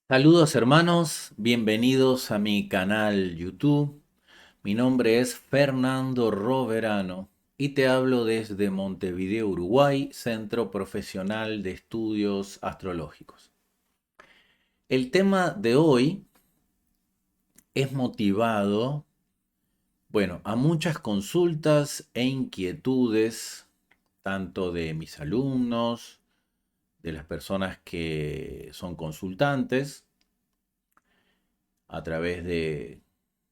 Saludos hermanos, bienvenidos a mi canal YouTube. Mi nombre es Fernando Roverano y te hablo desde Montevideo, Uruguay, Centro Profesional de Estudios Astrológicos. El tema de hoy es motivado, a muchas consultas e inquietudes, tanto de mis alumnos, de las personas que son consultantes, a través de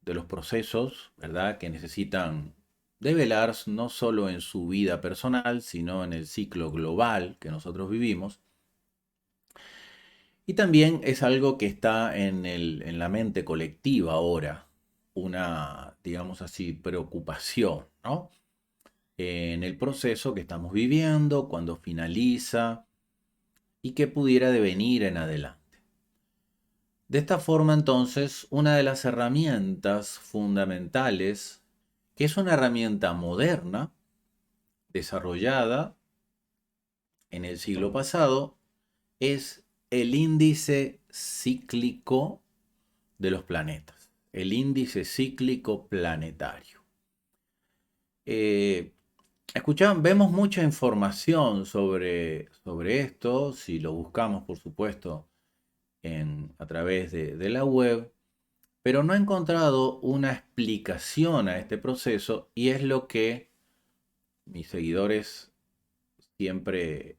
los procesos, ¿verdad? Que necesitan develar no solo en su vida personal, sino en el ciclo global que nosotros vivimos. Y también es algo que está en la mente colectiva ahora, una, digamos así, preocupación, ¿no? En el proceso que estamos viviendo, cuando finaliza y que pudiera devenir en adelante. De esta forma, entonces, una de las herramientas fundamentales, que es una herramienta moderna, desarrollada en el siglo pasado, es el índice cíclico de los planetas, el índice cíclico planetario. Eh, Vemos mucha información sobre esto, si lo buscamos, por supuesto, a través de la web, pero no he encontrado una explicación a este proceso y es lo que mis seguidores siempre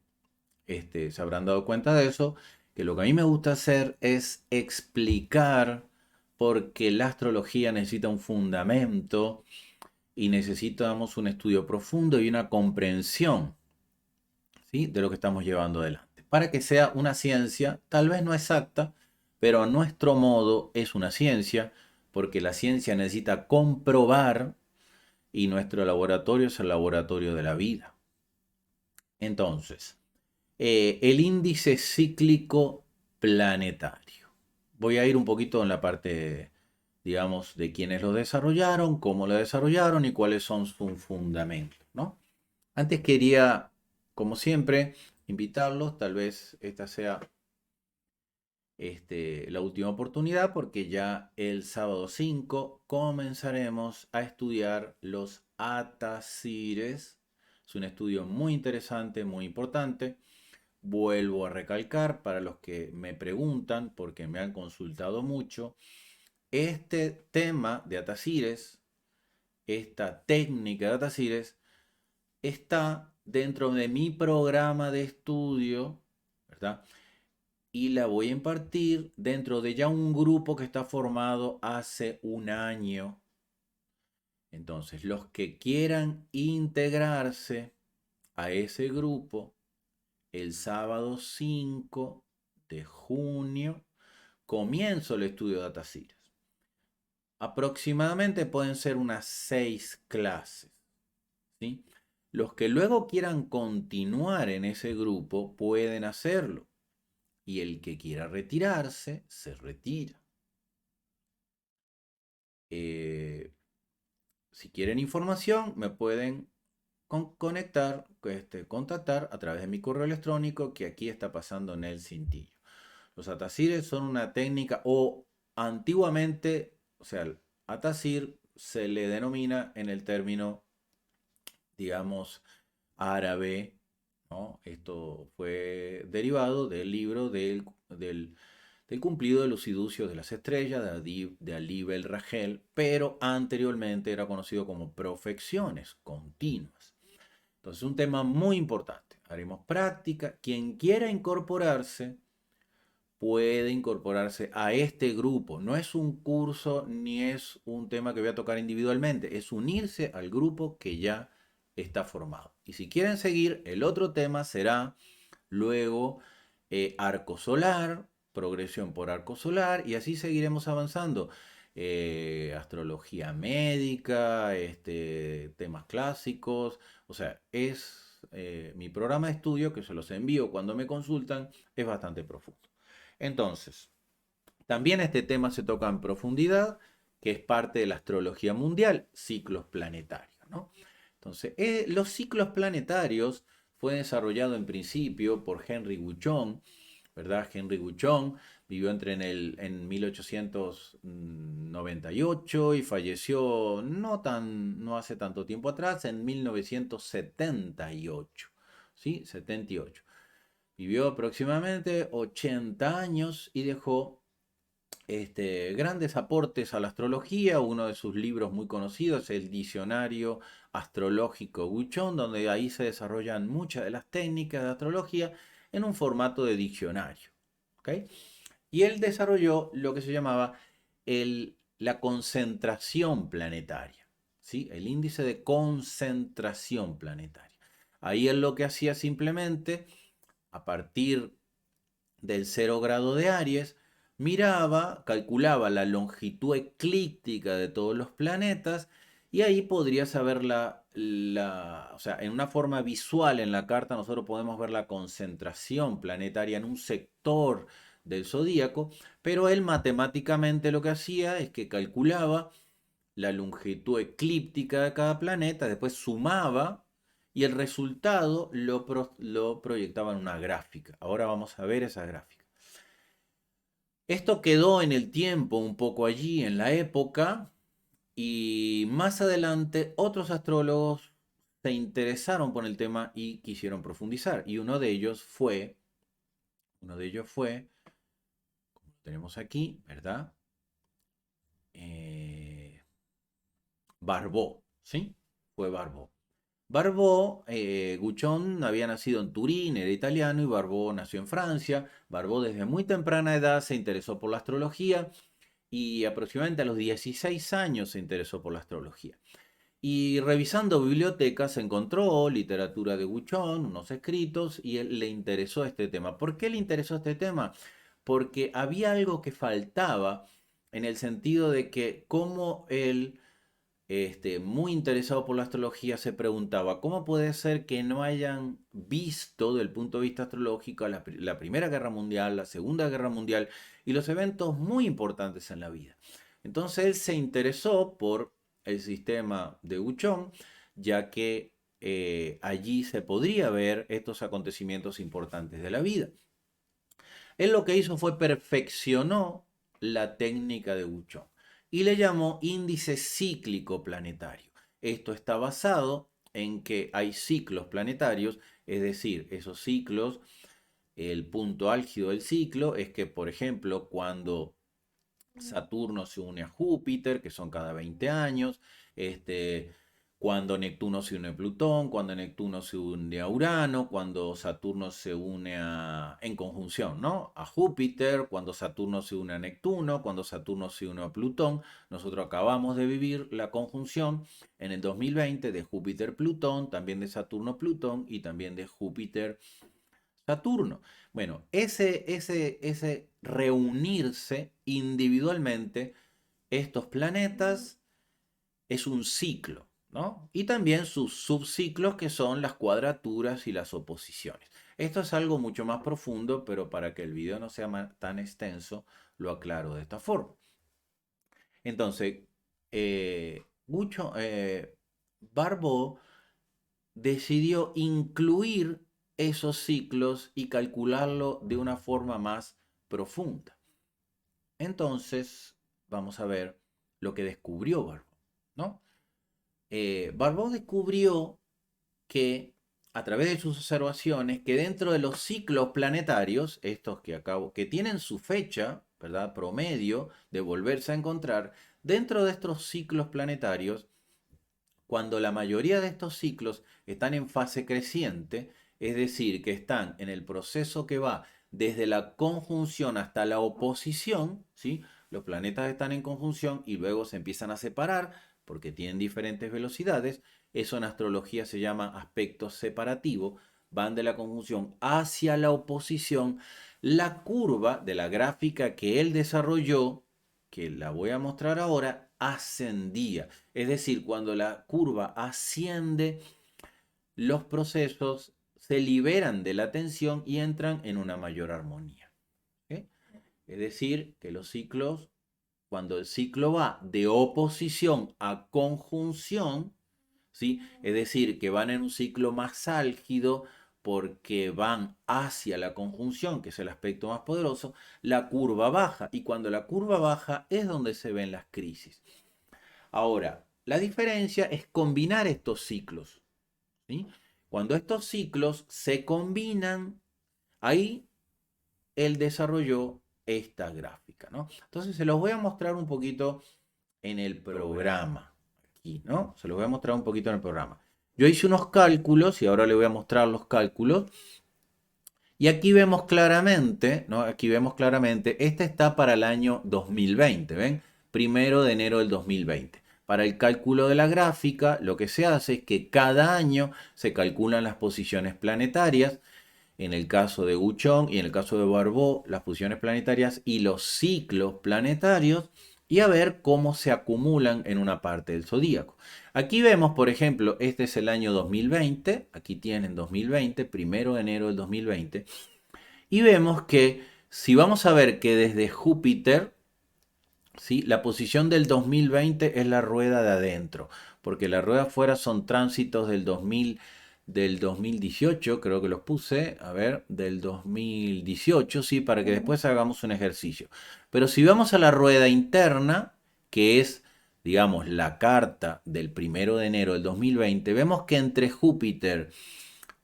se habrán dado cuenta de eso, que lo que a mí me gusta hacer es explicar por qué la astrología necesita un fundamento y necesitamos un estudio profundo y una comprensión, ¿sí?, de lo que estamos llevando adelante. Para que sea una ciencia, tal vez no exacta, pero a nuestro modo es una ciencia, porque la ciencia necesita comprobar y nuestro laboratorio es el laboratorio de la vida. Entonces, el índice cíclico planetario. Voy a ir un poquito en la parte, digamos, de quiénes lo desarrollaron, cómo lo desarrollaron y cuáles son sus fundamentos, ¿no? Antes quería, como siempre, invitarlos, tal vez esta sea la última oportunidad, porque ya el sábado 5 comenzaremos a estudiar los Atasires. Es un estudio muy interesante, muy importante. Vuelvo a recalcar para los que me preguntan, porque me han consultado mucho, este tema de Atasires, esta técnica de Atasires, está dentro de mi programa de estudio, ¿verdad? Y la voy a impartir dentro de ya un grupo que está formado hace un año. Entonces, los que quieran integrarse a ese grupo, el sábado 5 de junio, comienzo el estudio de Datasiras. Aproximadamente pueden ser unas 6 clases, ¿sí? Los que luego quieran continuar en ese grupo pueden hacerlo. Y el que quiera retirarse, se retira. Eh, si quieren información, me pueden conectar, contactar a través de mi correo electrónico que aquí está pasando en el cintillo. Los atasires son una técnica, o antiguamente, o sea, atasir se le denomina en el término, digamos, árabe, ¿no? Esto fue derivado del libro del cumplido de los iducios de las estrellas de Ali Ragel, pero anteriormente era conocido como profecciones continuas. Entonces, un tema muy importante. Haremos práctica. Quien quiera incorporarse puede incorporarse a este grupo. No es un curso ni es un tema que voy a tocar individualmente, es unirse al grupo que ya está formado. Y si quieren seguir, el otro tema será luego arco solar, progresión por arco solar, y así seguiremos avanzando. Astrología médica, temas clásicos, o sea, es mi programa de estudio que se los envío cuando me consultan, es bastante profundo. Entonces, también este tema se toca en profundidad, que es parte de la astrología mundial, ciclos planetarios, ¿no? Entonces, los ciclos planetarios fue desarrollado en principio por Henry Buchon, ¿verdad? Henry Guchon vivió en 1898 y falleció no hace tanto tiempo atrás, en 1978, ¿sí? 78. Vivió aproximadamente 80 años y dejó grandes aportes a la astrología. Uno de sus libros muy conocidos es el Diccionario Astrológico Guchon, donde ahí se desarrollan muchas de las técnicas de astrología en un formato de diccionario. ¿Okay? Y él desarrolló lo que se llamaba la concentración planetaria, ¿sí? El índice de concentración planetaria. Ahí él lo que hacía simplemente, a partir del 0 grado de Aries, miraba, calculaba la longitud eclíptica de todos los planetas y ahí podría saber o sea, en una forma visual en la carta nosotros podemos ver la concentración planetaria en un sector del zodíaco, pero él matemáticamente lo que hacía es que calculaba la longitud eclíptica de cada planeta, después sumaba y el resultado lo proyectaba en una gráfica. Ahora vamos a ver esa gráfica. Esto quedó en el tiempo un poco allí, en la época, y más adelante otros astrólogos se interesaron por el tema y quisieron profundizar. Y como lo tenemos aquí, ¿verdad? Barbó, ¿sí? Fue Barbó. Barbó, Guchon había nacido en Turín, era italiano, y Barbó nació en Francia. Barbó desde muy temprana edad se interesó por la astrología y aproximadamente a los 16 años se interesó por la astrología. Y revisando bibliotecas encontró literatura de Guchon, unos escritos, y él le interesó este tema. ¿Por qué le interesó este tema? Porque había algo que faltaba en el sentido de que como él muy interesado por la astrología, se preguntaba, ¿cómo puede ser que no hayan visto desde el punto de vista astrológico la Primera Guerra Mundial, la Segunda Guerra Mundial y los eventos muy importantes en la vida? Entonces él se interesó por el sistema de Guchon, ya que allí se podría ver estos acontecimientos importantes de la vida. Él lo que hizo fue perfeccionó la técnica de Guchon y le llamó índice cíclico planetario. Esto está basado en que hay ciclos planetarios, es decir, esos ciclos, el punto álgido del ciclo es que, por ejemplo, cuando Saturno se une a Júpiter, que son cada 20 años, cuando Neptuno se une a Plutón, cuando Neptuno se une a Urano, cuando Saturno se une en conjunción, ¿no? A Júpiter, cuando Saturno se une a Neptuno, cuando Saturno se une a Plutón. Nosotros acabamos de vivir la conjunción en el 2020 de Júpiter-Plutón, también de Saturno-Plutón y también de Júpiter-Saturno. Bueno, ese reunirse individualmente estos planetas es un ciclo, ¿no? Y también sus subciclos que son las cuadraturas y las oposiciones. Esto es algo mucho más profundo, pero para que el video no sea tan extenso, lo aclaro de esta forma. Entonces, mucho, Barbeau decidió incluir esos ciclos y calcularlo de una forma más profunda. Entonces, vamos a ver lo que descubrió Barbeau, ¿no? Barbeau descubrió que a través de sus observaciones, que dentro de los ciclos planetarios, estos que tienen su fecha, ¿verdad? Promedio de volverse a encontrar, dentro de estos ciclos planetarios, cuando la mayoría de estos ciclos están en fase creciente, es decir, que están en el proceso que va desde la conjunción hasta la oposición, ¿sí? Los planetas están en conjunción y luego se empiezan a separar porque tienen diferentes velocidades. Eso en astrología se llama aspecto separativo. Van de la conjunción hacia la oposición. La curva de la gráfica que él desarrolló, que la voy a mostrar ahora, ascendía. Es decir, cuando la curva asciende, los procesos se liberan de la tensión y entran en una mayor armonía. ¿Okay? Es decir, que los ciclos, cuando el ciclo va de oposición a conjunción, ¿sí? Es decir, que van en un ciclo más álgido, porque van hacia la conjunción, que es el aspecto más poderoso, la curva baja. Y cuando la curva baja es donde se ven las crisis. Ahora, la diferencia es combinar estos ciclos, ¿sí? Cuando estos ciclos se combinan, ahí él desarrolló esta gráfica, ¿no? Entonces se los voy a mostrar un poquito en el programa. Aquí, ¿no? Se los voy a mostrar un poquito en el programa. Yo hice unos cálculos y ahora le voy a mostrar los cálculos. Y aquí vemos claramente, ¿no? Aquí vemos claramente, este está para el año 2020, ¿ven? 1 de enero del 2020. Para el cálculo de la gráfica, lo que se hace es que cada año se calculan las posiciones planetarias, en el caso de Guchón y en el caso de Barbault, las posiciones planetarias y los ciclos planetarios, y a ver cómo se acumulan en una parte del zodíaco. Aquí vemos, por ejemplo, este es el año 2020, aquí tienen 2020, 1 de enero del 2020, y vemos que si vamos a ver que desde Júpiter, ¿sí? La posición del 2020 es la rueda de adentro, porque la rueda afuera son tránsitos del 2018, creo que los puse, a ver, del 2018, sí, para que después hagamos un ejercicio. Pero si vamos a la rueda interna, que es, digamos, la carta del 1 de enero del 2020, vemos que entre Júpiter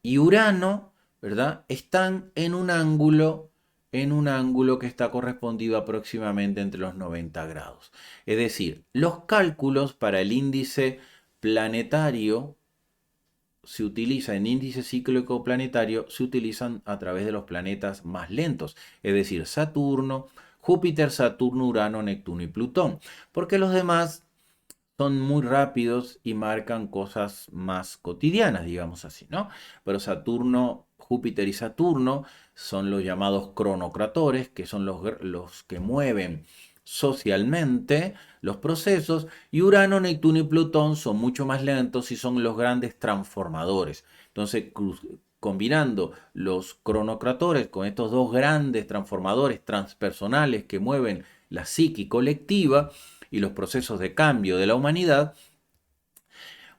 y Urano, ¿verdad? Están en un ángulo que está correspondido aproximadamente entre los 90 grados. Es decir, los cálculos para el índice planetario se utilizan, en índice cíclico planetario, se utilizan a través de los planetas más lentos, es decir, Saturno, Júpiter, Saturno, Urano, Neptuno y Plutón, porque los demás son muy rápidos y marcan cosas más cotidianas, digamos así, ¿no? Pero Saturno, Júpiter y Saturno son los llamados cronocratores, que son los que mueven socialmente los procesos, y Urano, Neptuno y Plutón son mucho más lentos y son los grandes transformadores. Entonces, combinando los cronocratores con estos dos grandes transformadores transpersonales que mueven la psique colectiva, y los procesos de cambio de la humanidad,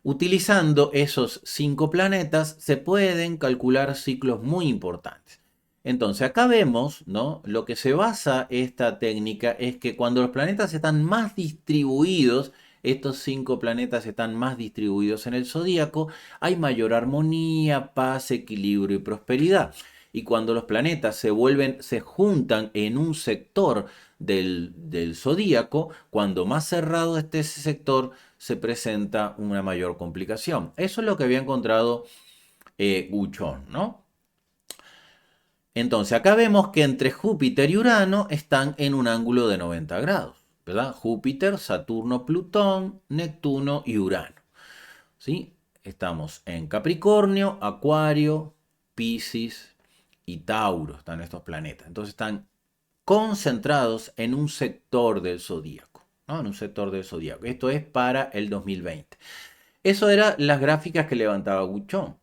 utilizando esos 5 planetas se pueden calcular ciclos muy importantes. Entonces acá vemos, ¿no? Lo que se basa esta técnica es que cuando los planetas están más distribuidos, estos 5 planetas están más distribuidos en el zodíaco, hay mayor armonía, paz, equilibrio y prosperidad. Y cuando los planetas se juntan en un sector del zodíaco, cuando más cerrado esté ese sector, se presenta una mayor complicación. Eso es lo que había encontrado Guchón, ¿no? Entonces, acá vemos que entre Júpiter y Urano están en un ángulo de 90 grados, ¿verdad? Júpiter, Saturno, Plutón, Neptuno y Urano, ¿sí? Estamos en Capricornio, Acuario, Piscis y Tauro, están estos planetas. Entonces están concentrados en un sector del zodíaco, ¿no? En un sector del zodíaco. Esto es para el 2020. Eso eran las gráficas que levantaba Guchón.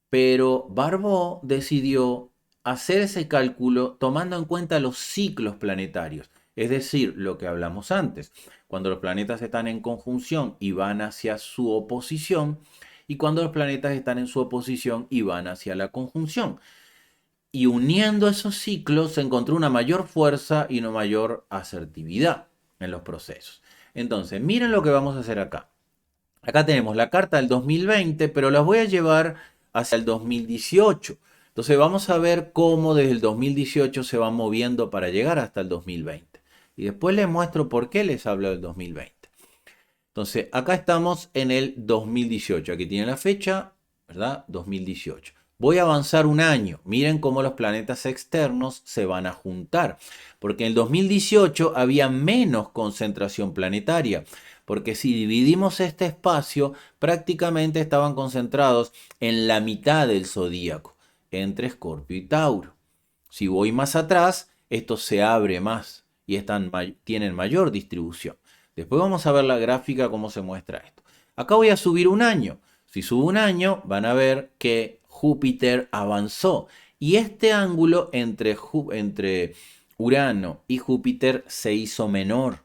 Pero Barbault decidió hacer ese cálculo tomando en cuenta los ciclos planetarios, es decir, lo que hablamos antes, cuando los planetas están en conjunción y van hacia su oposición, y cuando los planetas están en su oposición y van hacia la conjunción. Y uniendo esos ciclos se encontró una mayor fuerza y una mayor asertividad en los procesos. Entonces, miren lo que vamos a hacer acá. Acá tenemos la carta del 2020, pero las voy a llevar hacia el 2018. Entonces vamos a ver cómo desde el 2018 se va moviendo para llegar hasta el 2020. Y después les muestro por qué les hablo del 2020. Entonces acá estamos en el 2018. Aquí tienen la fecha, ¿verdad? 2018. Voy a avanzar un año. Miren cómo los planetas externos se van a juntar. Porque en el 2018 había menos concentración planetaria. Porque si dividimos este espacio, prácticamente estaban concentrados en la mitad del zodíaco, entre Escorpio y Tauro. Si voy más atrás, esto se abre más y tienen mayor distribución. Después vamos a ver la gráfica cómo se muestra esto. Acá voy a subir un año. Si subo un año, van a ver que Júpiter avanzó. Y este ángulo entre Urano y Júpiter se hizo menor,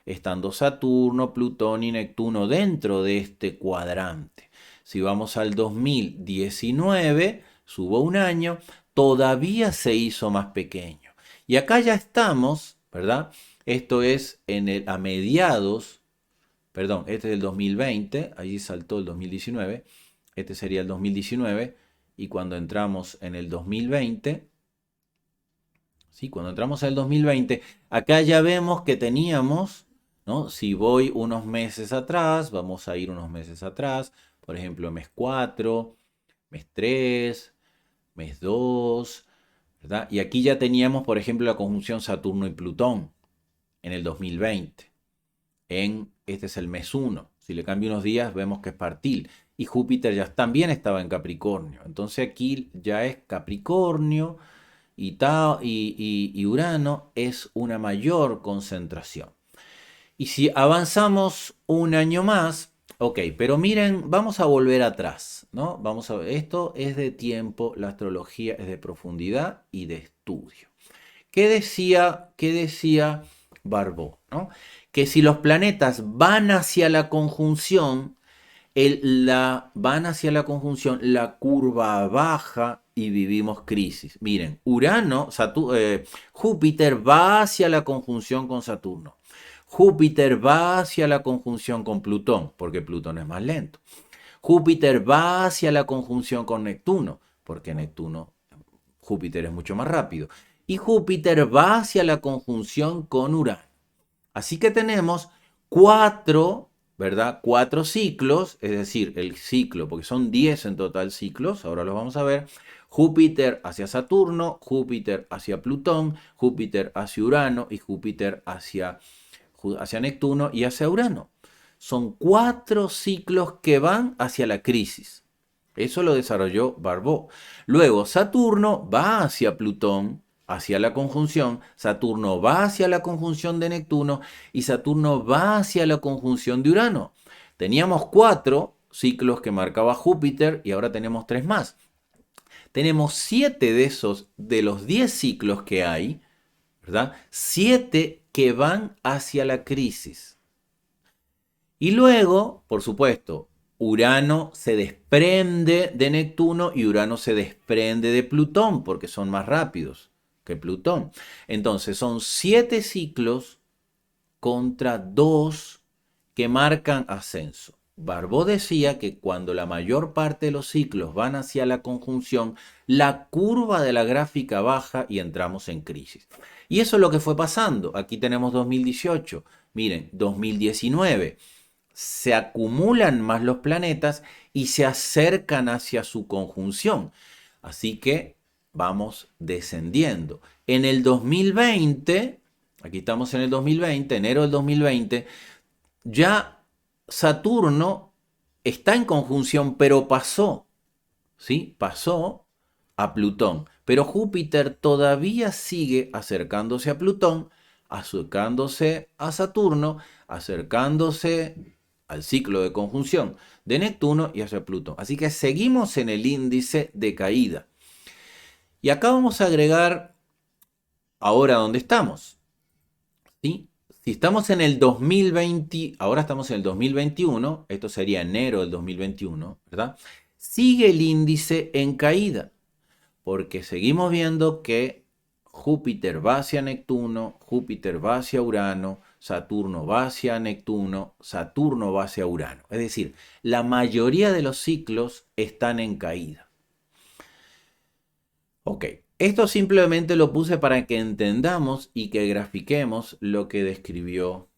estando Saturno, Plutón y Neptuno dentro de este cuadrante. Si vamos al 2019, subo un año, todavía se hizo más pequeño. Y acá ya estamos, ¿verdad? Esto es a mediados, perdón, este es el 2020, allí saltó el 2019, este sería el 2019, y cuando entramos en el 2020, ¿sí? Cuando entramos en el 2020, acá ya vemos que teníamos, ¿no? Si voy unos meses atrás, vamos a ir unos meses atrás, por ejemplo, mes 4, mes 3, mes 2, ¿verdad? Y aquí ya teníamos, por ejemplo, la conjunción Saturno y Plutón en el 2020. Este es el mes 1. Si le cambio unos días, vemos que es partil. Y Júpiter ya también estaba en Capricornio. Entonces aquí ya es Capricornio y Urano es una mayor concentración. Y si avanzamos un año más, ok, pero miren, vamos a volver atrás, ¿no? Vamos a ver, esto es de tiempo, la astrología es de profundidad y de estudio. ¿Qué decía Barbot, ¿no? Que si los planetas van hacia la conjunción, van hacia la conjunción, la curva baja y vivimos crisis. Miren, Júpiter va hacia la conjunción con Saturno. Júpiter va hacia la conjunción con Plutón, porque Plutón es más lento. Júpiter va hacia la conjunción con Neptuno, porque Júpiter es mucho más rápido. Y Júpiter va hacia la conjunción con Urano. Así que tenemos cuatro, ¿verdad? Cuatro ciclos, es decir, el ciclo, porque son 10 en total ciclos, ahora los vamos a ver. Júpiter hacia Saturno, Júpiter hacia Plutón, Júpiter hacia Urano y Júpiter hacia Neptuno y hacia Urano. Son 4 ciclos que van hacia la crisis. Eso lo desarrolló Barbot. Luego Saturno va hacia Plutón, hacia la conjunción, Saturno va hacia la conjunción de Neptuno y Saturno va hacia la conjunción de Urano. Teníamos 4 ciclos que marcaba Júpiter y ahora tenemos 3 más. Tenemos 7 de los 10 ciclos que hay, ¿verdad? 7 que van hacia la crisis. Y luego, por supuesto, Urano se desprende de Neptuno y Urano se desprende de Plutón porque son más rápidos que Plutón. Entonces son 7 ciclos contra 2 que marcan ascenso. Barbot decía que cuando la mayor parte de los ciclos van hacia la conjunción, la curva de la gráfica baja y entramos en crisis. Y eso es lo que fue pasando. Aquí tenemos 2018, miren, 2019 se acumulan más los planetas y se acercan hacia su conjunción. Así que vamos descendiendo. En el 2020, aquí estamos en el 2020, enero del 2020, ya Saturno está en conjunción, pero pasó, ¿sí? Pasó a Plutón. Pero Júpiter todavía sigue acercándose a Plutón, acercándose a Saturno, acercándose al ciclo de conjunción de Neptuno y hacia Plutón. Así que seguimos en el índice de caída. Y acá vamos a agregar ahora dónde estamos. ¿Sí? Si estamos en el 2020, ahora estamos en el 2021, esto sería enero del 2021, ¿verdad? Sigue el índice en caída, porque seguimos viendo que Júpiter va hacia Neptuno, Júpiter va hacia Urano, Saturno va hacia Neptuno, Saturno va hacia Urano. Es decir, la mayoría de los ciclos están en caída. Ok, esto simplemente lo puse para que entendamos y que grafiquemos lo que describió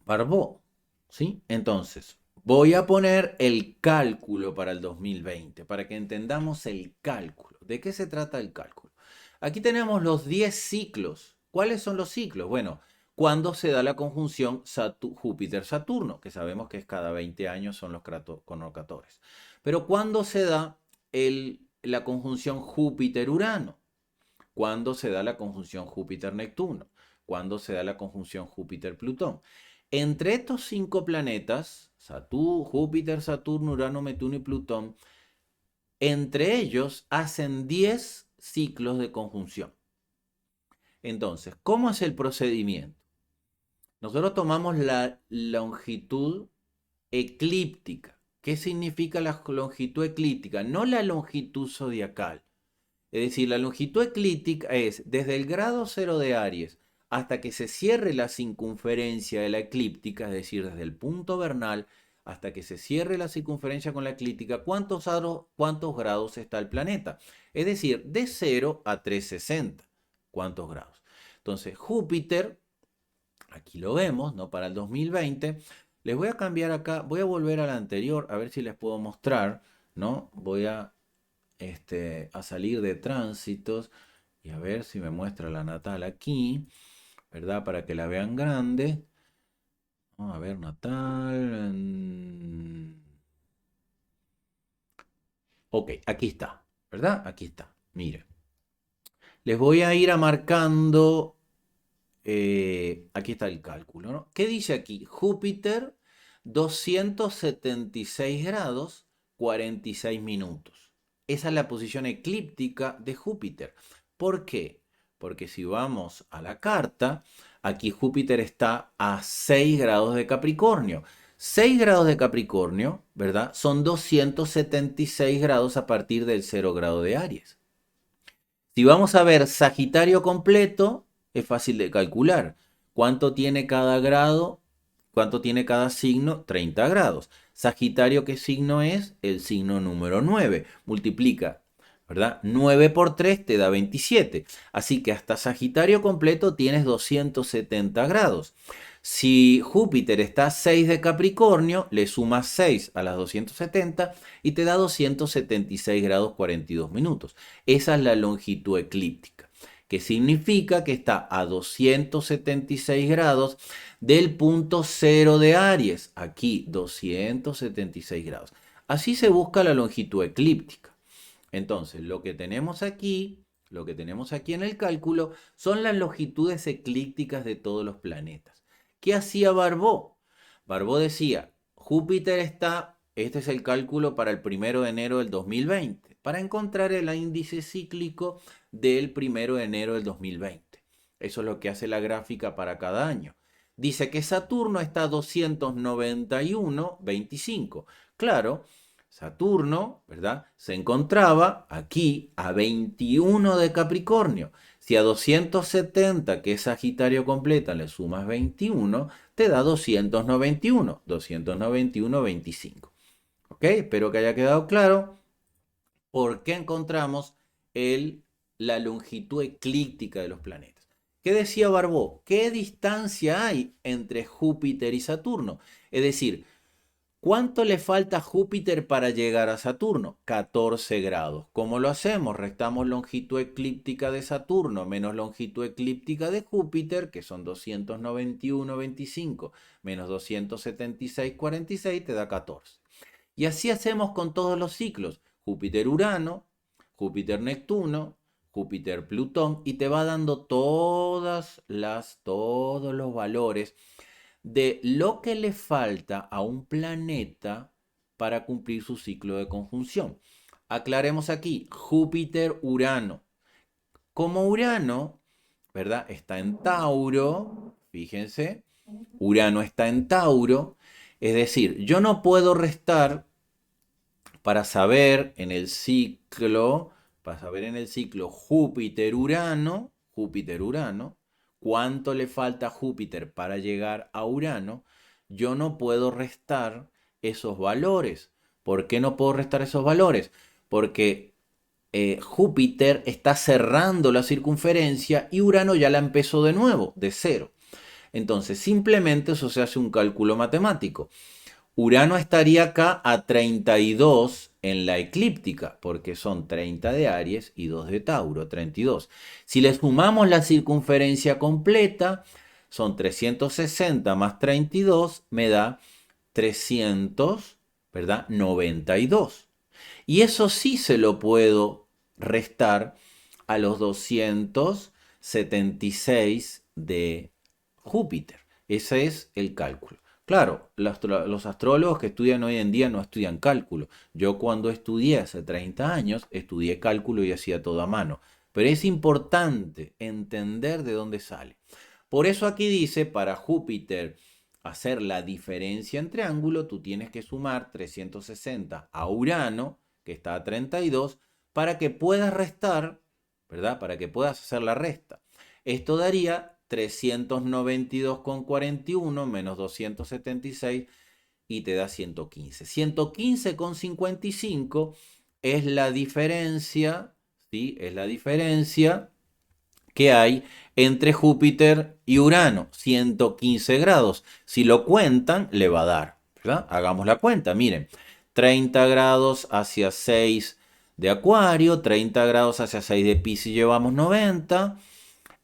Barbot. ¿Sí? Entonces, voy a poner el cálculo para el 2020, para que entendamos el cálculo. ¿De qué se trata el cálculo? Aquí tenemos los 10 ciclos. ¿Cuáles son los ciclos? Bueno, cuando se da la conjunción Júpiter-Saturno, que sabemos que es cada 20 años son los conocatores. Pero ¿cuándo se da la conjunción Júpiter-Urano? ¿Cuándo se da la conjunción Júpiter-Neptuno? ¿Cuándo se da la conjunción Júpiter-Plutón? Entre estos 5 planetas, Júpiter, Saturno, Urano, Neptuno y Plutón, entre ellos hacen 10 ciclos de conjunción. Entonces, ¿cómo es el procedimiento? Nosotros tomamos la longitud eclíptica. ¿Qué significa la longitud eclíptica? No la longitud zodiacal. Es decir, la longitud eclíptica es desde el grado 0 de Aries hasta que se cierre la circunferencia de la eclíptica, es decir, desde el punto vernal hasta que se cierre la circunferencia con la eclíptica, ¿cuántos grados está el planeta? Es decir, de 0 a 360. ¿Cuántos grados? Entonces, Júpiter, aquí lo vemos, ¿no? Para el 2020. Les voy a cambiar acá, voy a volver a la anterior, a ver si les puedo mostrar, ¿no? Voy a salir de tránsitos y a ver si me muestra la natal aquí, ¿verdad? Para que la vean grande. Vamos a ver, natal. Ok, aquí está, ¿verdad? Aquí está, miren. Les voy a ir marcando, aquí está el cálculo, ¿no? ¿Qué dice aquí? Júpiter, 276 grados, 46 minutos. Esa es la posición eclíptica de Júpiter. ¿Por qué? Porque si vamos a la carta, aquí Júpiter está a 6 grados de Capricornio. 6 grados de Capricornio, ¿verdad? Son 276 grados a partir del 0 grado de Aries. Si vamos a ver Sagitario completo, es fácil de calcular. ¿Cuánto tiene cada grado? ¿Cuánto tiene cada signo? 30 grados. Sagitario, ¿qué signo es? El signo número 9. Multiplica, ¿verdad? 9 por 3 te da 27. Así que hasta Sagitario completo tienes 270 grados. Si Júpiter está a 6 de Capricornio, le sumas 6 a las 270 y te da 276 grados 42 minutos. Esa es la longitud eclíptica, que significa que está a 276 grados del punto 0 de Aries. Aquí 276 grados. Así se busca la longitud eclíptica. Entonces, lo que tenemos aquí en el cálculo son las longitudes eclípticas de todos los planetas. ¿Qué hacía Barbault? Barbault decía, Júpiter está, este es el cálculo para el 1 de enero del 2020, para encontrar el índice cíclico del 1 de enero del 2020. Eso es lo que hace la gráfica para cada año. Dice que Saturno está a 291,25. Claro, Saturno, ¿verdad? Se encontraba aquí a 21 de Capricornio. Si a 270, que es Sagitario completa, le sumas 21, te da 291, 291,25. ¿Ok? Espero que haya quedado claro por qué encontramos la longitud eclíptica de los planetas. ¿Qué decía Barbault? ¿Qué distancia hay entre Júpiter y Saturno? Es decir, ¿cuánto le falta a Júpiter para llegar a Saturno? 14 grados. ¿Cómo lo hacemos? Restamos longitud eclíptica de Saturno menos longitud eclíptica de Júpiter, que son 291,25 menos 276,46, te da 14. Y así hacemos con todos los ciclos. Júpiter-Urano, Júpiter-Neptuno, Júpiter-Plutón, y te va dando todos los valores de lo que le falta a un planeta para cumplir su ciclo de conjunción. Aclaremos aquí, Júpiter-Urano. Como Urano, ¿verdad? Está en Tauro, fíjense, Urano está en Tauro, es decir, yo no puedo restar para saber en el ciclo, Júpiter-Urano, cuánto le falta a Júpiter para llegar a Urano, yo no puedo restar esos valores. ¿Por qué no puedo restar esos valores? Porque Júpiter está cerrando la circunferencia y Urano ya la empezó de nuevo, de cero. Entonces, simplemente eso se hace un cálculo matemático. Urano estaría acá a 32 en la eclíptica, porque son 30 de Aries y 2 de Tauro, 32. Si le sumamos la circunferencia completa, son 360 más 32, me da 300, ¿verdad? 92. Y eso sí se lo puedo restar a los 276 de Júpiter. Ese es el cálculo. Claro, los astrólogos que estudian hoy en día no estudian cálculo. Yo cuando estudié hace 30 años, estudié cálculo y hacía todo a mano. Pero es importante entender de dónde sale. Por eso aquí dice, para Júpiter hacer la diferencia entre ángulos, tú tienes que sumar 360 a Urano, que está a 32, para que puedas restar, ¿verdad? Para que puedas hacer la resta. Esto daría 392,41 menos 276 y te da 115. 115,55 es la diferencia, ¿sí? Es la diferencia que hay entre Júpiter y Urano, 115 grados. Si lo cuentan, le va a dar, ¿verdad? Hagamos la cuenta, miren, 30 grados hacia 6 de Acuario, 30 grados hacia 6 de Piscis llevamos 90, a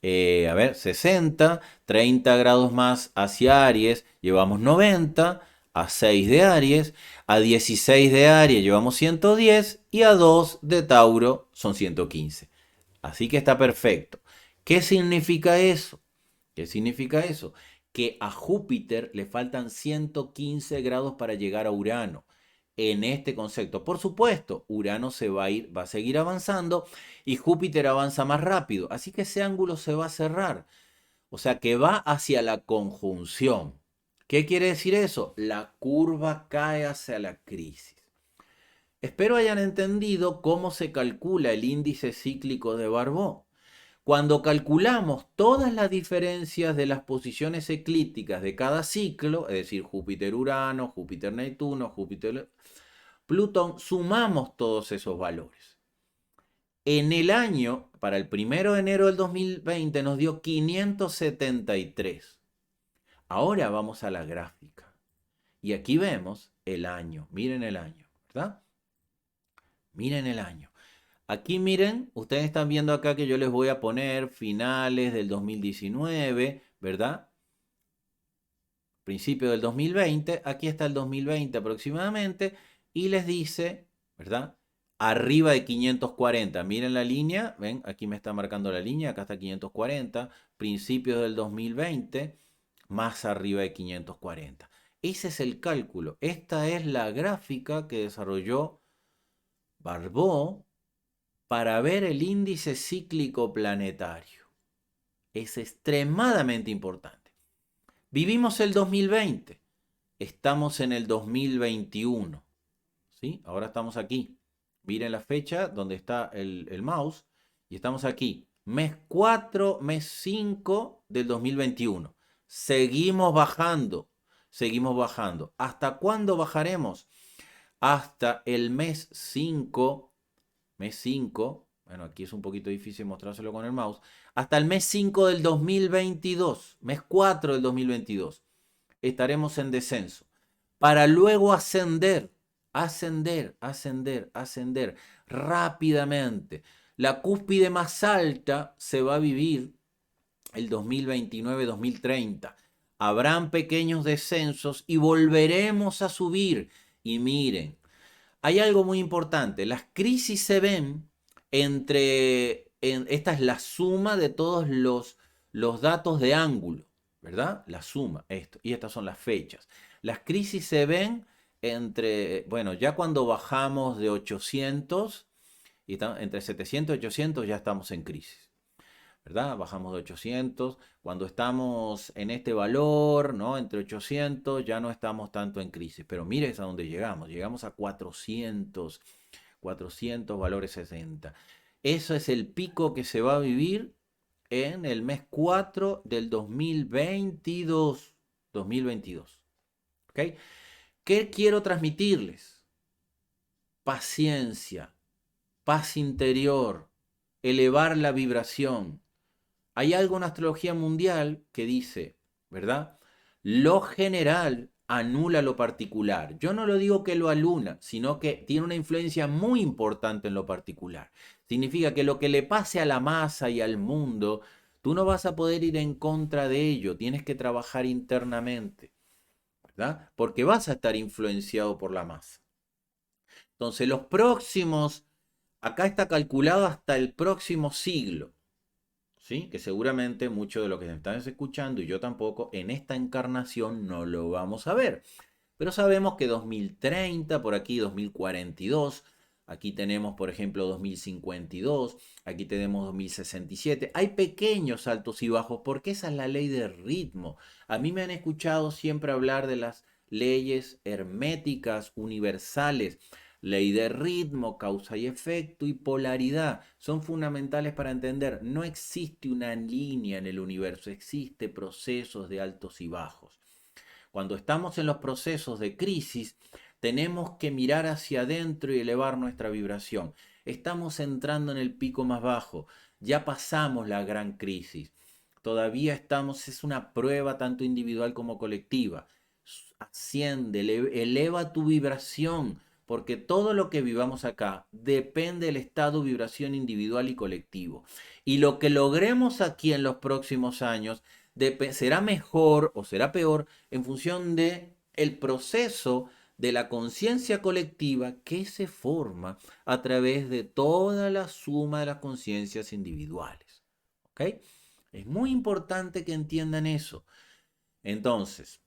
ver, 60, 30 grados más hacia Aries llevamos 90, a 6 de Aries, a 16 de Aries llevamos 110 y a 2 de Tauro son 115. Así que está perfecto. ¿Qué significa eso? ¿Qué significa eso? Que a Júpiter le faltan 115 grados para llegar a Urano. En este concepto, por supuesto, Urano se va a ir, va a seguir avanzando y Júpiter avanza más rápido. Así que ese ángulo se va a cerrar. O sea que va hacia la conjunción. ¿Qué quiere decir eso? La curva cae hacia la crisis. Espero hayan entendido cómo se calcula el índice cíclico de Barbó. Cuando calculamos todas las diferencias de las posiciones eclípticas de cada ciclo, es decir, Júpiter-Urano, Júpiter-Neptuno, Júpiter-Plutón, sumamos todos esos valores. En el año, para el 1 de enero del 2020, nos dio 573. Ahora vamos a la gráfica. Y aquí vemos el año. Miren el año, ¿verdad? Miren el año. Aquí miren, ustedes están viendo acá que yo les voy a poner finales del 2019, ¿verdad? Principio del 2020, aquí está el 2020 aproximadamente, y les dice, ¿verdad? Arriba de 540, miren la línea, ven, aquí me está marcando la línea, acá está 540, principios del 2020, más arriba de 540. Ese es el cálculo, esta es la gráfica que desarrolló Barbó para ver el índice cíclico planetario. Es extremadamente importante. Vivimos el 2020, estamos en el 2021, ¿sí? Ahora estamos aquí. Miren la fecha donde está el mouse y estamos aquí. Mes 4, mes 5 del 2021. Seguimos bajando, seguimos bajando. ¿Hasta cuándo bajaremos? Hasta el mes 5. Mes 5, bueno, aquí es un poquito difícil mostrárselo con el mouse, hasta el mes 5 del 2022, mes 4 del 2022, estaremos en descenso, para luego ascender, ascender, ascender, ascender rápidamente. La cúspide más alta se va a vivir el 2029-2030. Habrán pequeños descensos y volveremos a subir. Y miren, hay algo muy importante. Las crisis se ven esta es la suma de todos los datos de ángulo, ¿verdad? La suma, esto. Y estas son las fechas. Las crisis se ven entre, bueno, ya cuando bajamos de 800, entre 700 y 800 ya estamos en crisis. ¿Verdad? Bajamos de 800. Cuando estamos en este valor, ¿no? Entre 800, ya no estamos tanto en crisis. Pero mires a dónde llegamos. Llegamos a 400, 400 valores 60. Eso es el pico que se va a vivir en el mes 4 del 2022. 2022. ¿Ok? ¿Qué quiero transmitirles? Paciencia, paz interior, elevar la vibración. Hay algo en astrología mundial que dice, ¿verdad? Lo general anula lo particular. Yo no lo digo que lo aluna, sino que tiene una influencia muy importante en lo particular. Significa que lo que le pase a la masa y al mundo, tú no vas a poder ir en contra de ello, tienes que trabajar internamente, ¿verdad? Porque vas a estar influenciado por la masa. Entonces, los próximos, acá está calculado hasta el próximo siglo. ¿Sí? Que seguramente muchos de los que se están escuchando y yo tampoco, en esta encarnación no lo vamos a ver. Pero sabemos que 2030, por aquí 2042, Aquí tenemos, por ejemplo, 2052, aquí tenemos 2067. Hay pequeños altos y bajos porque esa es la ley del ritmo. A mí me han escuchado siempre hablar de las leyes herméticas universales. Ley de ritmo, causa y efecto y polaridad son fundamentales para entender. No existe una línea en el universo, existe procesos de altos y bajos. Cuando estamos en los procesos de crisis, tenemos que mirar hacia adentro y elevar nuestra vibración. Estamos entrando en el pico más bajo, ya pasamos la gran crisis. Todavía estamos, es una prueba tanto individual como colectiva. Asciende, eleva tu vibración, porque todo lo que vivamos acá depende del estado de vibración individual y colectivo. Y lo que logremos aquí en los próximos años será mejor o será peor en función de el proceso de la conciencia colectiva que se forma a través de toda la suma de las conciencias individuales. ¿Ok? Es muy importante que entiendan eso. Entonces,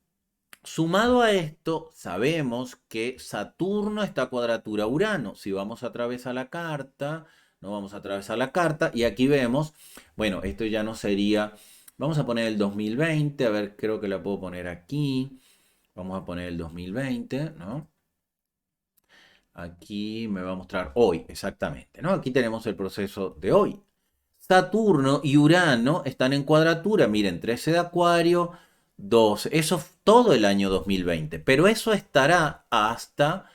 sumado a esto, sabemos que Saturno está cuadratura Urano. Si vamos a atravesar la carta, no vamos a atravesar la carta, y aquí vemos, bueno, esto ya no sería, vamos a poner el 2020, a ver, creo que la puedo poner aquí. Vamos a poner el 2020, ¿no? Aquí me va a mostrar hoy, exactamente, ¿no? Aquí tenemos el proceso de hoy. Saturno y Urano están en cuadratura, miren, 13 de Acuario, 12, eso es todo el año 2020, pero eso estará hasta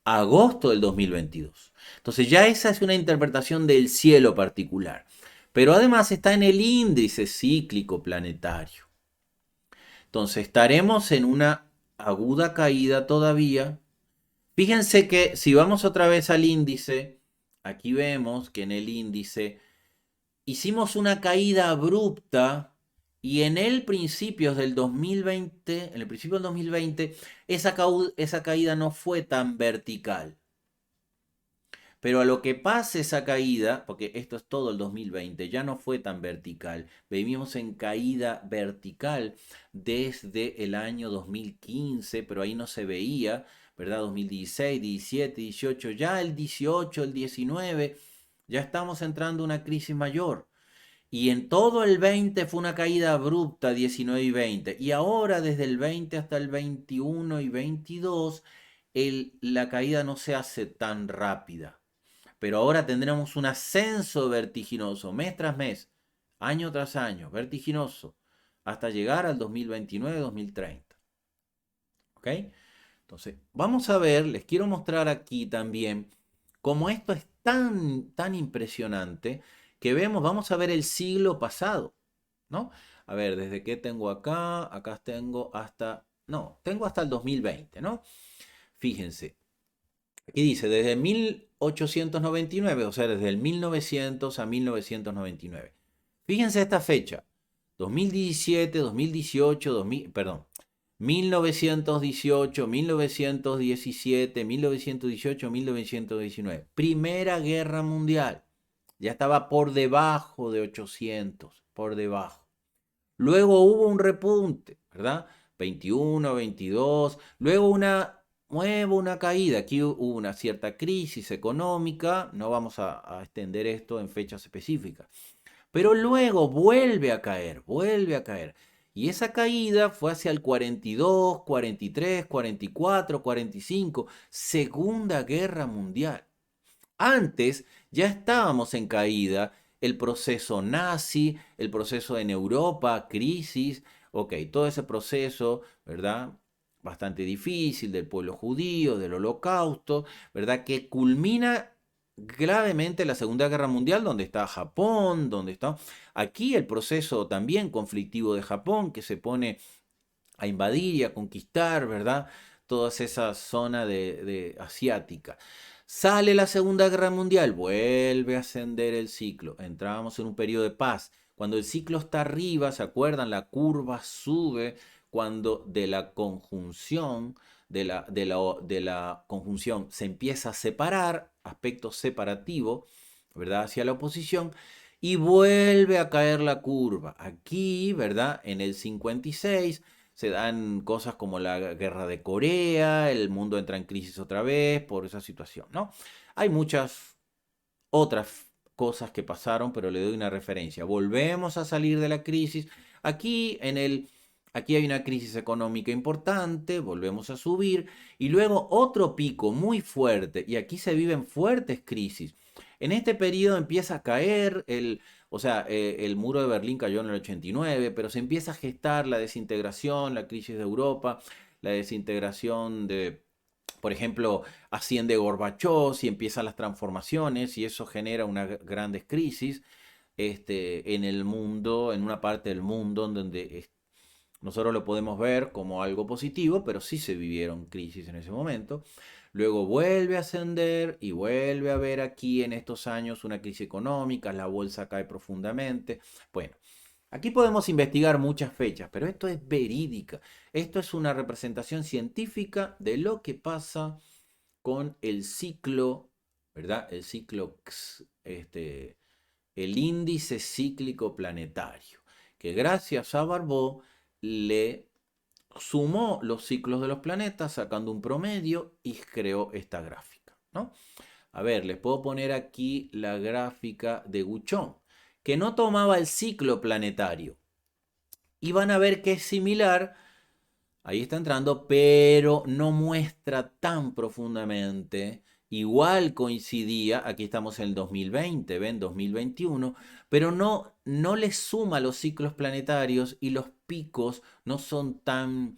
agosto del 2022. Entonces ya esa es una interpretación del cielo particular, pero además está en el índice cíclico planetario. Entonces estaremos en una aguda caída todavía. Fíjense que si vamos otra vez al índice, aquí vemos que en el índice hicimos una caída abrupta y en el principio del 2020, en el principio del 2020, esa caída no fue tan vertical. Pero a lo que pase esa caída, porque esto es todo el 2020, ya no fue tan vertical. Vivimos en caída vertical desde el año 2015, pero ahí no se veía, ¿verdad? 2016, 17, 18, ya el 18, el 19, ya estamos entrando en una crisis mayor. Y en todo el 20 fue una caída abrupta, 19 y 20. Y ahora desde el 20 hasta el 21 y 22, la caída no se hace tan rápida. Pero ahora tendremos un ascenso vertiginoso, mes tras mes, año tras año, vertiginoso, hasta llegar al 2029-2030. ¿Ok? Entonces, vamos a ver, les quiero mostrar aquí también cómo esto es tan impresionante que vemos, vamos a ver el siglo pasado, ¿no? A ver, desde qué tengo acá, acá tengo hasta, no, tengo hasta el 2020, ¿no? Fíjense, aquí dice, desde 1899, o sea, desde el 1900 a 1999. Fíjense esta fecha, 2017, 2018, 2000, perdón, 1918, 1917, 1918, 1919. Primera Guerra Mundial. Ya estaba por debajo de 800, por debajo. Luego hubo un repunte, ¿verdad? 21, 22, luego una caída. Aquí hubo una cierta crisis económica, no vamos a extender esto en fechas específicas. Pero luego vuelve a caer, vuelve a caer. Y esa caída fue hacia el 42, 43, 44, 45, Segunda Guerra Mundial. Antes ya estábamos en caída, el proceso nazi, el proceso en Europa, crisis, ok, todo ese proceso, ¿verdad? Bastante difícil del pueblo judío, del holocausto, ¿verdad? Que culmina gravemente la Segunda Guerra Mundial, donde está Japón, donde está aquí el proceso también conflictivo de Japón, que se pone a invadir y a conquistar, ¿verdad? Toda esa zona de asiática. Sale la Segunda Guerra Mundial, vuelve a ascender el ciclo. Entramos en un periodo de paz. Cuando el ciclo está arriba, ¿se acuerdan? La curva sube cuando de la conjunción, de la conjunción se empieza a separar, aspecto separativo, ¿verdad? Hacia la oposición, y vuelve a caer la curva. Aquí, ¿verdad? En el 56 se dan cosas como la guerra de Corea, el mundo entra en crisis otra vez por esa situación, ¿no? Hay muchas otras cosas que pasaron, pero le doy una referencia. Volvemos a salir de la crisis. Aquí aquí hay una crisis económica importante, volvemos a subir y luego otro pico muy fuerte y aquí se viven fuertes crisis. En este periodo empieza a caer el muro de Berlín cayó en el 89, pero se empieza a gestar la desintegración, la crisis de Europa, la desintegración de, por ejemplo, asciende Gorbachov y empiezan las transformaciones y eso genera unas grandes crisis en el mundo, en una parte del mundo en donde nosotros lo podemos ver como algo positivo, pero sí se vivieron crisis en ese momento. Luego vuelve a ascender y vuelve a haber aquí en estos años una crisis económica, la bolsa cae profundamente. Bueno, aquí podemos investigar muchas fechas, pero esto es verídica. Esto es una representación científica de lo que pasa con el ciclo, ¿verdad? El ciclo, el índice cíclico planetario, que gracias a Barbot le sumó los ciclos de los planetas sacando un promedio y creó esta gráfica, ¿no? A ver, les puedo poner aquí la gráfica de Guchon, que no tomaba el ciclo planetario. Y van a ver que es similar, ahí está entrando, pero no muestra tan profundamente. Igual coincidía, aquí estamos en el 2020, ven 2021, pero no le suma los ciclos planetarios y los picos no son tan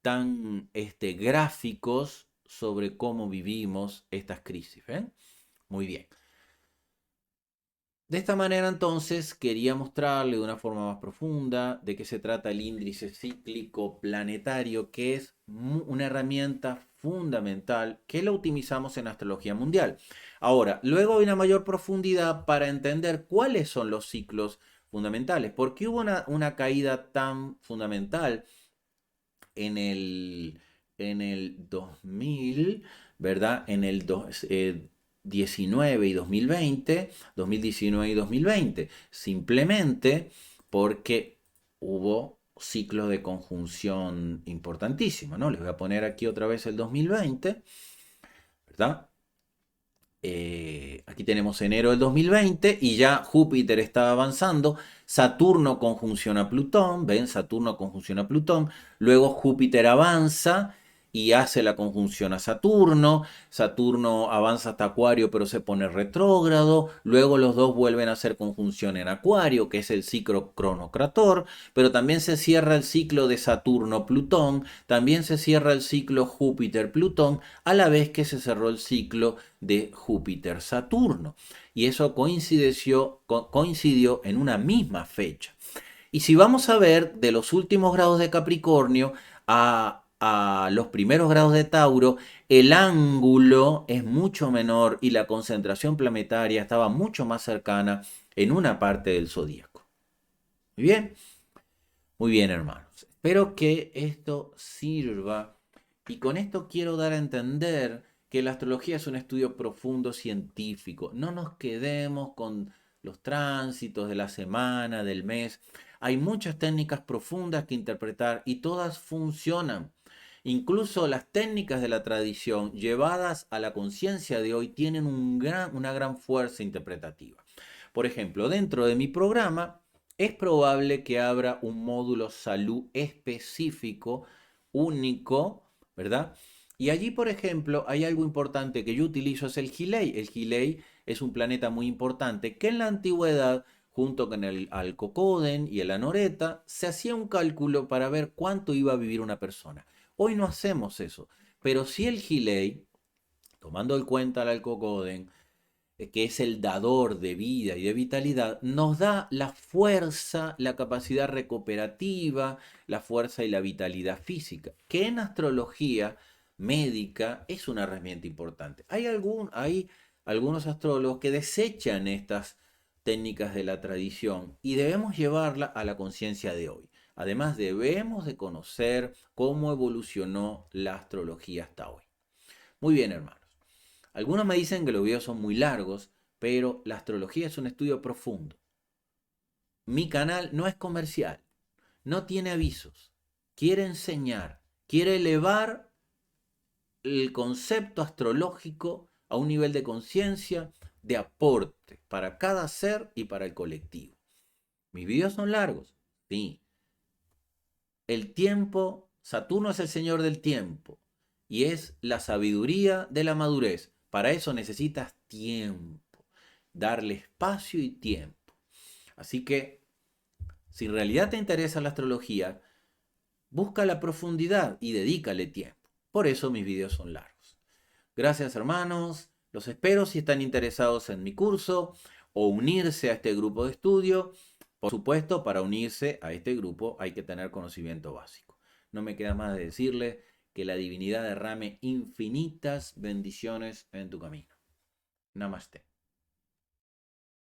gráficos sobre cómo vivimos estas crisis. ¿Ven? Muy bien. De esta manera entonces quería mostrarle de una forma más profunda de qué se trata el índice cíclico planetario, que es una herramienta fundamental que la utilizamos en astrología mundial. Ahora, luego hay una mayor profundidad para entender cuáles son los ciclos fundamentales. ¿Por qué hubo una caída tan fundamental en el 2000, ¿verdad? En el 19 y 2020, 2019 y 2020, simplemente porque hubo ciclos de conjunción importantísimos, ¿no? Les voy a poner aquí otra vez el 2020, ¿verdad? Aquí tenemos enero del 2020 y ya Júpiter estaba avanzando. Saturno conjunción a Plutón, ven, Saturno conjunción a Plutón. Luego Júpiter avanza y hace la conjunción a Saturno. Saturno avanza hasta Acuario pero se pone retrógrado. Luego los dos vuelven a hacer conjunción en Acuario, que es el ciclo cronocrator. Pero también se cierra el ciclo de Saturno-Plutón. También se cierra el ciclo Júpiter-Plutón, a la vez que se cerró el ciclo de Júpiter-Saturno. Y eso coincidió en una misma fecha. Y si vamos a ver de los últimos grados de Capricornio a los primeros grados de Tauro, el ángulo es mucho menor y la concentración planetaria estaba mucho más cercana en una parte del zodíaco. Muy bien, hermanos. Espero que esto sirva y con esto quiero dar a entender que la astrología es un estudio profundo científico. No nos quedemos con los tránsitos de la semana, del mes. Hay muchas técnicas profundas que interpretar y todas funcionan. Incluso las técnicas de la tradición llevadas a la conciencia de hoy tienen una gran fuerza interpretativa. Por ejemplo, dentro de mi programa es probable que abra un módulo salud específico, único, ¿verdad? Y allí, por ejemplo, hay algo importante que yo utilizo, es el Gilei. El Gilei es un planeta muy importante que en la antigüedad, junto con el Alcocoden y el Anoreta, se hacía un cálculo para ver cuánto iba a vivir una persona. Hoy no hacemos eso, pero si el Gilei, tomando en cuenta el Alcocoden, que es el dador de vida y de vitalidad, nos da la fuerza, la capacidad recuperativa, la fuerza y la vitalidad física, que en astrología médica es una herramienta importante. Hay algunos astrólogos que desechan estas técnicas de la tradición y debemos llevarla a la conciencia de hoy. Además, debemos de conocer cómo evolucionó la astrología hasta hoy. Muy bien, hermanos. Algunos me dicen que los videos son muy largos, pero la astrología es un estudio profundo. Mi canal no es comercial, no tiene avisos. quiere enseñar, quiere elevar el concepto astrológico a un nivel de conciencia, de aporte para cada ser y para el colectivo. Mis videos son largos, sí. El tiempo, Saturno es el señor del tiempo y es la sabiduría de la madurez. Para eso necesitas tiempo, darle espacio y tiempo. Así que, si en realidad te interesa la astrología, busca la profundidad y dedícale tiempo. Por eso mis videos son largos. Gracias hermanos, los espero si están interesados en mi curso o unirse a este grupo de estudio. Por supuesto, para unirse a este grupo hay que tener conocimiento básico. No me queda más de decirle que la divinidad derrame infinitas bendiciones en tu camino. Namaste.